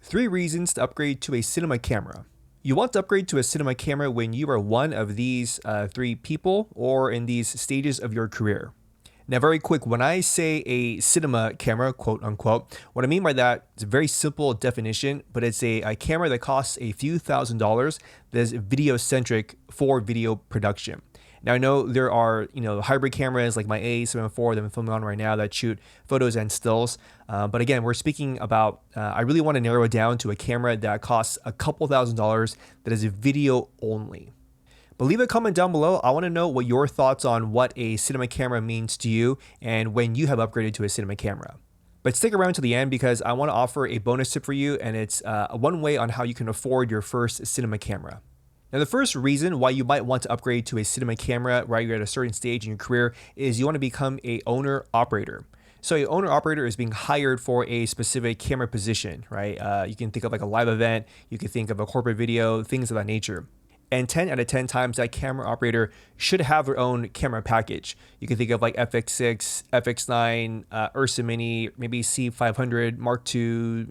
3 reasons to upgrade to a cinema camera. You want to upgrade to a cinema camera when you are one of these 3 people or in these stages of your career. Now, very quick, when I say a cinema camera, quote unquote, what I mean by that is a very simple definition, but it's a camera that costs a few $1,000s that is video-centric for video production. Now, I know there are, hybrid cameras like my A7IV that I'm filming on right now that shoot photos and stills. But again, we're speaking about, I really want to narrow it down to a camera that costs a couple $1,000s that is video only. But leave a comment down below. I want to know what your thoughts on what a cinema camera means to you and when you have upgraded to a cinema camera. But stick around to the end because I want to offer a bonus tip for you, and it's one way on how you can afford your first cinema camera. Now, the first reason why you might want to upgrade to a cinema camera while you're at a certain stage in your career is you want to become a owner-operator. So an owner-operator is being hired for a specific camera position, right? You can think of like a live event, you can think of a corporate video, things of that nature. And 10 out of 10 times that camera operator should have their own camera package. You can think of like FX6, FX9, Ursa Mini, maybe C500, Mark II,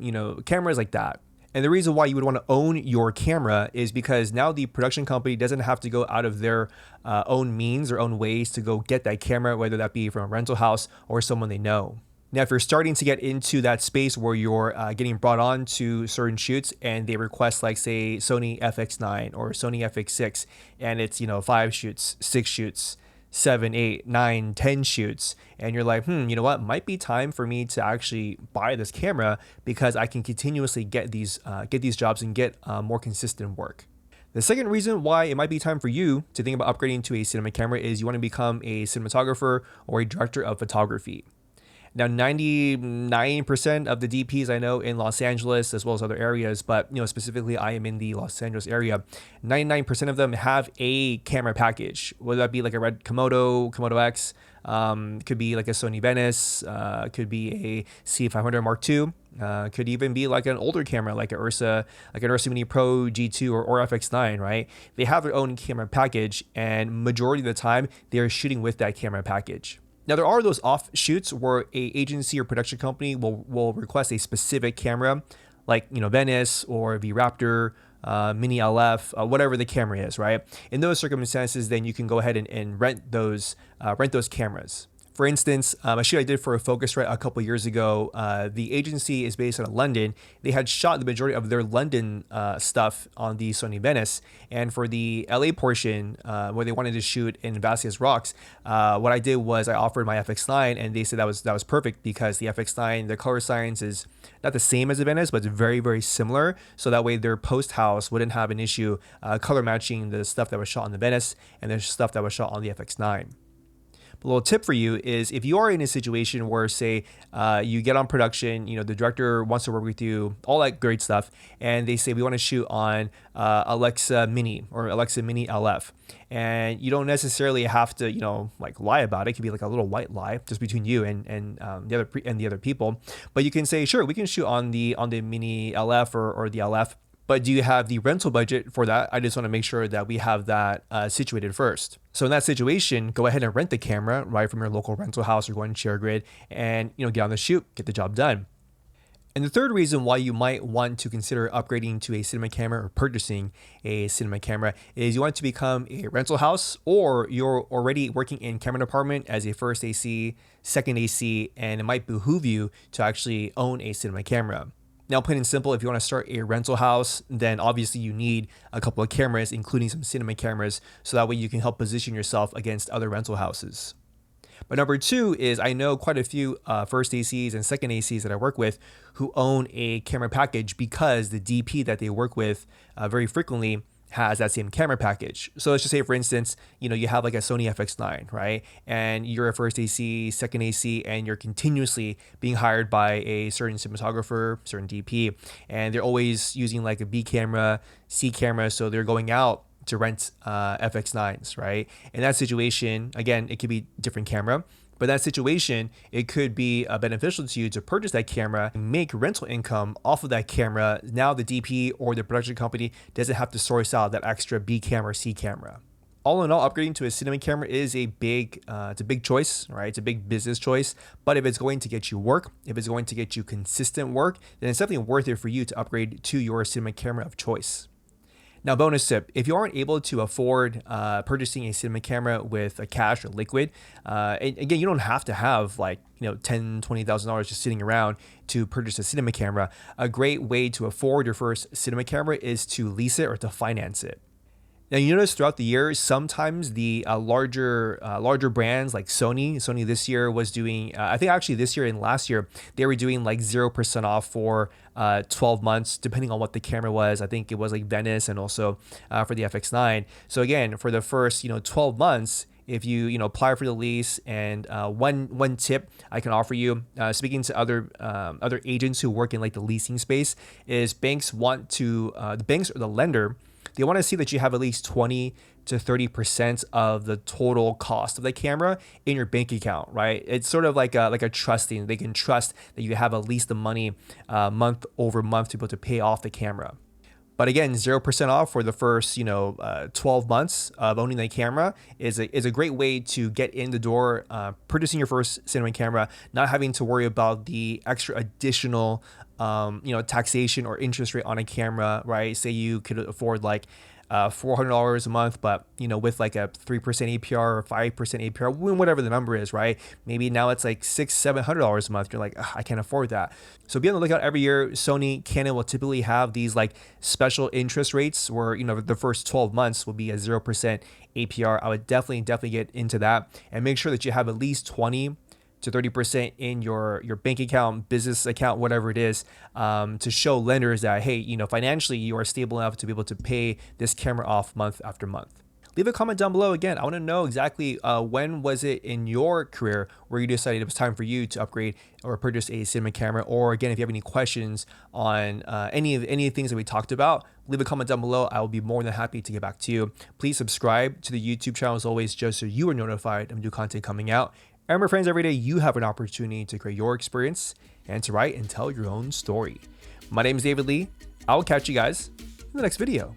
cameras like that. And the reason why you would want to own your camera is because now the production company doesn't have to go out of their own means or own ways to go get that camera, whether that be from a rental house or someone they know. Now, if you're starting to get into that space where you're getting brought on to certain shoots and they request like say Sony FX9 or Sony FX6 and it's, 5 shoots, 6 shoots, 7, 8, 9, 10 shoots, and you're like, you know what, might be time for me to actually buy this camera because I can continuously get these jobs and get more consistent work. The second reason why it might be time for you to think about upgrading to a cinema camera is you want to become a cinematographer or a director of photography. Now, 99% of the DPs I know in Los Angeles, as well as other areas, but specifically I am in the Los Angeles area, 99% of them have a camera package, whether that be like a red Komodo X, could be like a Sony Venice, could be a C500 Mark II, could even be like an older camera, like an Ursa Mini Pro G2 or FX9, right? They have their own camera package, and majority of the time they are shooting with that camera package. Now, there are those offshoots where a agency or production company will request a specific camera, like Venice or V Raptor, Mini LF, whatever the camera is, right? In those circumstances, then you can go ahead and rent those cameras. For instance, a shoot I did for a Focusrite a couple years ago, the agency is based out of London. They had shot the majority of their London stuff on the Sony Venice. And for the LA portion, where they wanted to shoot in Vasquez Rocks, what I did was I offered my FX9, and they said that was perfect because the FX9, the color science is not the same as the Venice, but it's very, very similar. So that way their post house wouldn't have an issue color matching the stuff that was shot on the Venice and the stuff that was shot on the FX9. A little tip for you is if you are in a situation where, say, you get on production, the director wants to work with you, all that great stuff, and they say, we want to shoot on Alexa Mini or Alexa Mini LF. And you don't necessarily have to, lie about it. It could be like a little white lie just between you and the other people. But you can say, sure, we can shoot on the Mini LF or the LF. But do you have the rental budget for that? I just want to make sure that we have that situated first. So in that situation, go ahead and rent the camera right from your local rental house or go and share grid and get on the shoot, get the job done. And the third reason why you might want to consider upgrading to a cinema camera or purchasing a cinema camera is you want to become a rental house, or you're already working in camera department as a first AC, second AC, and it might behoove you to actually own a cinema camera. Now, plain and simple, if you want to start a rental house, then obviously you need a couple of cameras, including some cinema cameras, so that way you can help position yourself against other rental houses. But number 2 is I know quite a few first ACs and second ACs that I work with who own a camera package because the DP that they work with very frequently has that same camera package. So let's just say, for instance, you have like a Sony FX9, right? And you're a first AC, second AC, and you're continuously being hired by a certain cinematographer, certain DP, and they're always using like a B camera, C camera, so they're going out to rent FX9s, right? In that situation, again, it could be different camera, but in that situation, it could be beneficial to you to purchase that camera and make rental income off of that camera. Now the DP or the production company doesn't have to source out that extra B camera or C camera. All in all, upgrading to a cinema camera is it's a big choice, right? It's a big business choice. But if it's going to get you work, if it's going to get you consistent work, then it's definitely worth it for you to upgrade to your cinema camera of choice. Now, bonus tip, if you aren't able to afford purchasing a cinema camera with a cash or liquid, and again, you don't have to have like, $10,000, $20,000 just sitting around to purchase a cinema camera. A great way to afford your first cinema camera is to lease it or to finance it. Now, you notice throughout the year, sometimes the larger brands like Sony this year was doing, I think actually this year and last year, they were doing like 0% off for 12 months, depending on what the camera was. I think it was like Venice and also for the FX9. So again, for the first, 12 months, if you apply for the lease, and one tip I can offer you, speaking to other agents who work in like the leasing space, is banks want to the banks or the lender, they want to see that you have at least 20 to 30% of the total cost of the camera in your bank account, right? It's sort of like a trusting. They can trust that you have at least the money month over month to be able to pay off the camera. But again, 0% off for the first 12 months of owning the camera is a great way to get in the door, purchasing your first cinema camera, not having to worry about the extra additional taxation or interest rate on a camera, right? Say you could afford like $400 a month, but with like a 3% APR or 5% APR, whatever the number is, right? Maybe now it's like $600-$700 a month. You're like, I can't afford that. So be on the lookout every year. Sony, Canon will typically have these like special interest rates where the first 12 months will be a 0% APR. I would definitely get into that, and make sure that you have at least 20 to 30% in your bank account, business account, whatever it is, to show lenders that, hey, financially you are stable enough to be able to pay this camera off month after month. Leave a comment down below. Again, I want to know exactly when was it in your career where you decided it was time for you to upgrade or purchase a cinema camera, or again, if you have any questions on any of the things that we talked about, leave a comment down below. I will be more than happy to get back to you. Please subscribe to the YouTube channel as always, just so you are notified of new content coming out. And my friends, every day you have an opportunity to create your experience and to write and tell your own story. My name is David Lee. I will catch you guys in the next video.